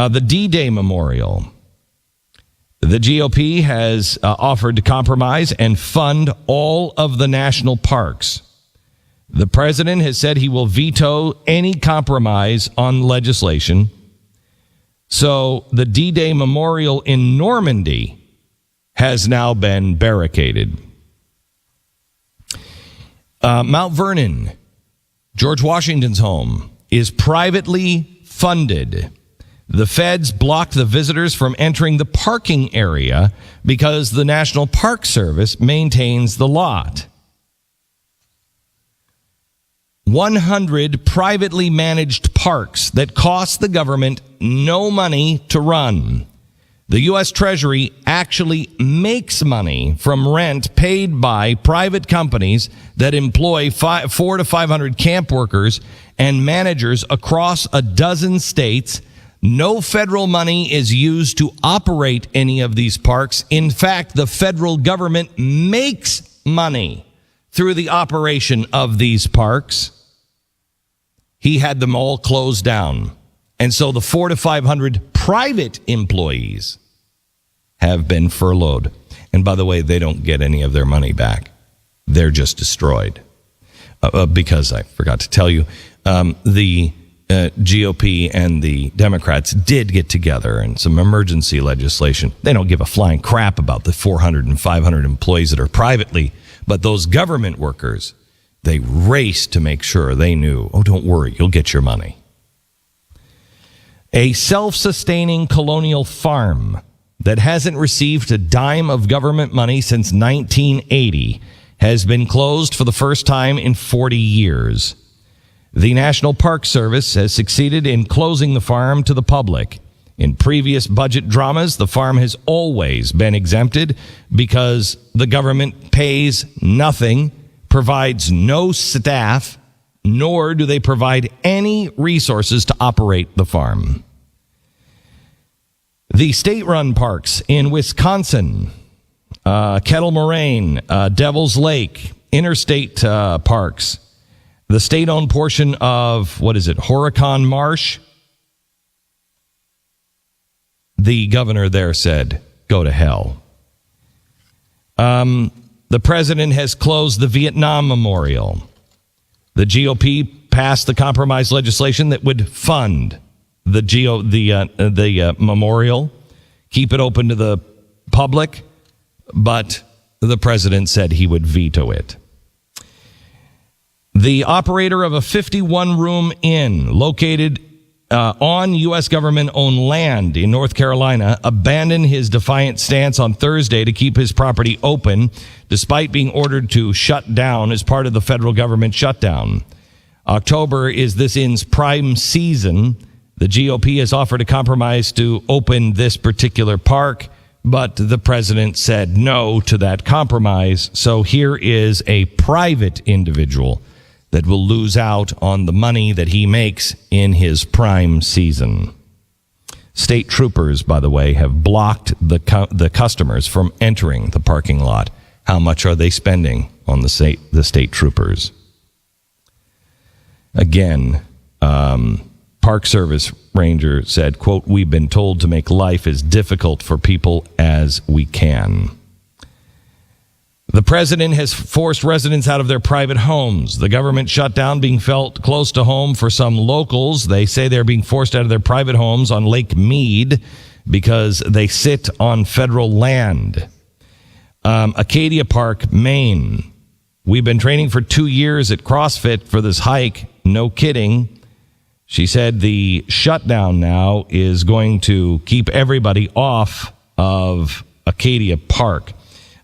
The D-Day Memorial. The GOP has offered to compromise and fund all of the national parks. The president has said he will veto any compromise on legislation. So the D-Day Memorial in Normandy has now been barricaded. Mount Vernon, George Washington's home, is privately funded. The feds blocked the visitors from entering the parking area because the National Park Service maintains the lot. 100 privately managed parks that cost the government no money to run. The U.S. Treasury actually makes money from rent paid by private companies that employ 400 to 500 camp workers and managers across a dozen states. No federal money is used to operate any of these parks. In fact, the federal government makes money through the operation of these parks. He had them all closed down. And so the 400 to 500 private employees have been furloughed. And by the way, they don't get any of their money back. They're just destroyed. Because I forgot to tell you, the GOP and the Democrats did get together in some emergency legislation. They don't give a flying crap about the 400 and 500 employees that are privately, but those government workers, they raced to make sure they knew, oh, don't worry, you'll get your money. A self-sustaining colonial farm that hasn't received a dime of government money since 1980 has been closed for the first time in 40 years. The National Park Service has succeeded in closing the farm to the public. In previous budget dramas, the farm has always been exempted because the government pays nothing, provides no staff, nor do they provide any resources to operate the farm. The state-run parks in Wisconsin, Kettle Moraine, Devil's Lake, interstate parks, the state-owned portion of, Horicon Marsh, the governor there said, go to hell. The president has closed the Vietnam Memorial. The GOP passed the compromise legislation that would fund the memorial, keep it open to the public, but the president said he would veto it. The operator of a 51-room inn located on U.S. government-owned land in North Carolina abandoned his defiant stance on Thursday to keep his property open, despite being ordered to shut down as part of the federal government shutdown. October is this inn's prime season. The GOP has offered a compromise to open this particular park, but the president said no to that compromise. So here is a private individual that will lose out on the money that he makes in his prime season. State troopers, by the way, have blocked the customers from entering the parking lot. How much are they spending on the state troopers? Again, Park Service ranger said, quote, "We've been told to make life as difficult for people as we can." The president has forced residents out of their private homes. The government shutdown being felt close to home for some locals. They say they're being forced out of their private homes on Lake Mead because they sit on federal land. Acadia Park, Maine. We've been training for 2 years at CrossFit for this hike. No kidding. She said the shutdown now is going to keep everybody off of Acadia Park.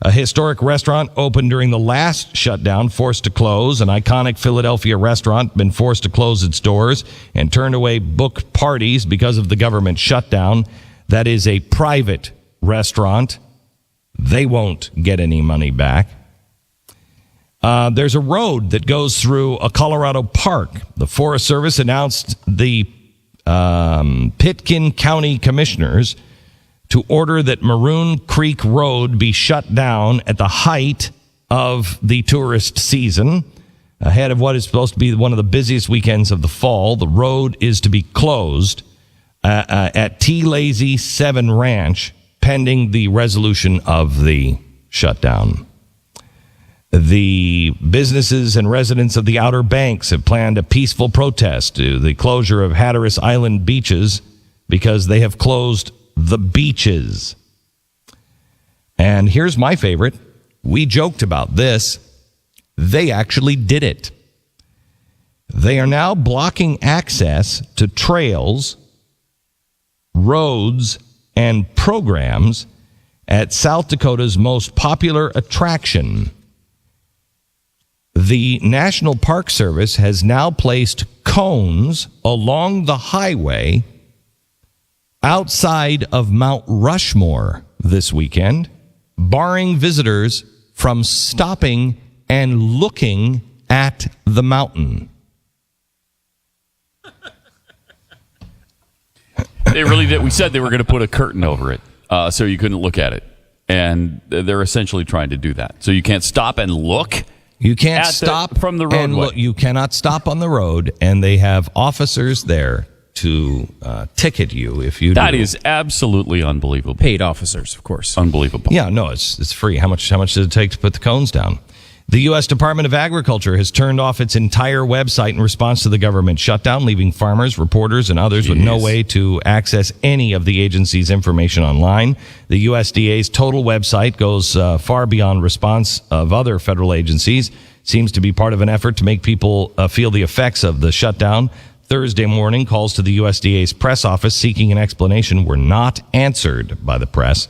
A historic restaurant opened during the last shutdown, forced to close. An iconic Philadelphia restaurant been forced to close its doors and turned away booked parties because of the government shutdown. That is a private restaurant. They won't get any money back. There's a road that goes through a Colorado park. The Forest Service announced the Pitkin County Commissioners to order that Maroon Creek Road be shut down at the height of the tourist season. Ahead of what is supposed to be one of the busiest weekends of the fall, the road is to be closed at T Lazy 7 Ranch pending the resolution of the shutdown. The businesses and residents of the Outer Banks have planned a peaceful protest to the closure of Hatteras Island beaches because they have closed the beaches. And here's my favorite. We joked about this. They actually did it. They are now blocking access to trails, roads, and programs at South Dakota's most popular attraction. The National Park Service has now placed cones along the highway outside of Mount Rushmore this weekend, barring visitors from stopping and looking at the mountain. They really did. We said they were going to put a curtain over it so you couldn't look at it. And they're essentially trying to do that. So you can't stop and look. You can't stop from the roadway. And look, you cannot stop on the road, and they have officers there to ticket you if you do. That is absolutely unbelievable. Paid officers, of course. Unbelievable. Yeah, no, it's free. How much does it take to put the cones down? The U.S. Department of Agriculture has turned off its entire website in response to the government shutdown, leaving farmers, reporters, and others with no way to access any of the agency's information online. The USDA's total website goes far beyond response of other federal agencies. Seems to be part of an effort to make people feel the effects of the shutdown. Thursday morning, calls to the USDA's press office seeking an explanation were not answered by the press.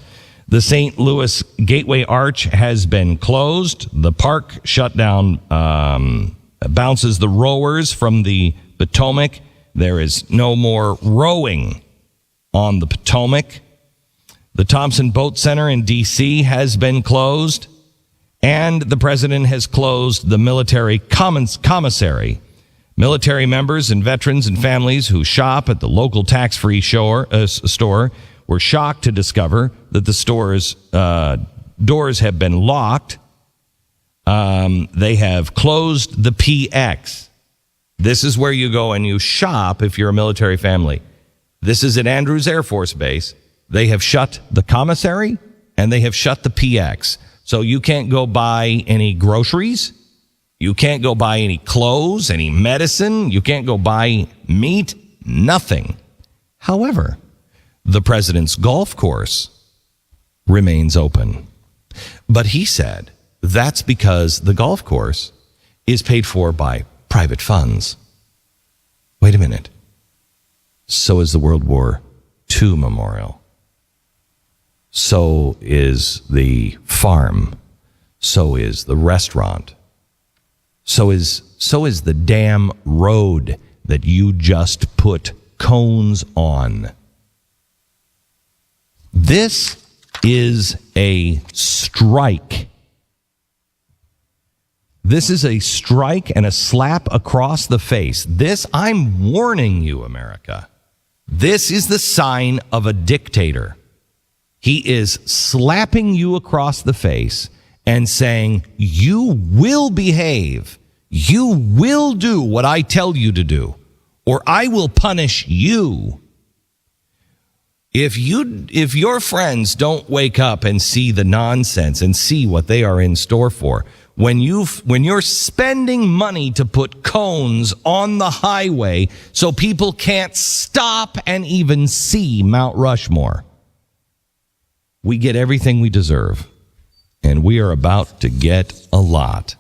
The St. Louis Gateway Arch has been closed. The park shutdown bounces the rowers from the Potomac. There is no more rowing on the Potomac. The Thompson Boat Center in D.C. has been closed. And the president has closed the military commissary. Military members and veterans and families who shop at the local tax-free store were shocked to discover that the store's doors have been locked. They have closed the PX. This is where you go and you shop if you're a military family. This is at Andrews Air Force Base. They have shut the commissary and they have shut the PX. So you can't go buy any groceries. You can't go buy any clothes, any medicine. You can't go buy meat, nothing. However, the president's golf course remains open. But he said that's because the golf course is paid for by private funds. Wait a minute. So is the World War II memorial. So is the farm. So is the restaurant. So is the damn road that you just put cones on. This is a strike. This is a strike and a slap across the face. This, I'm warning you, America. This is the sign of a dictator. He is slapping you across the face and saying, you will behave. You will do what I tell you to do, or I will punish you. If your friends don't wake up and see the nonsense and see what they are in store for, when you're spending money to put cones on the highway so people can't stop and even see Mount Rushmore, we get everything we deserve, and we are about to get a lot.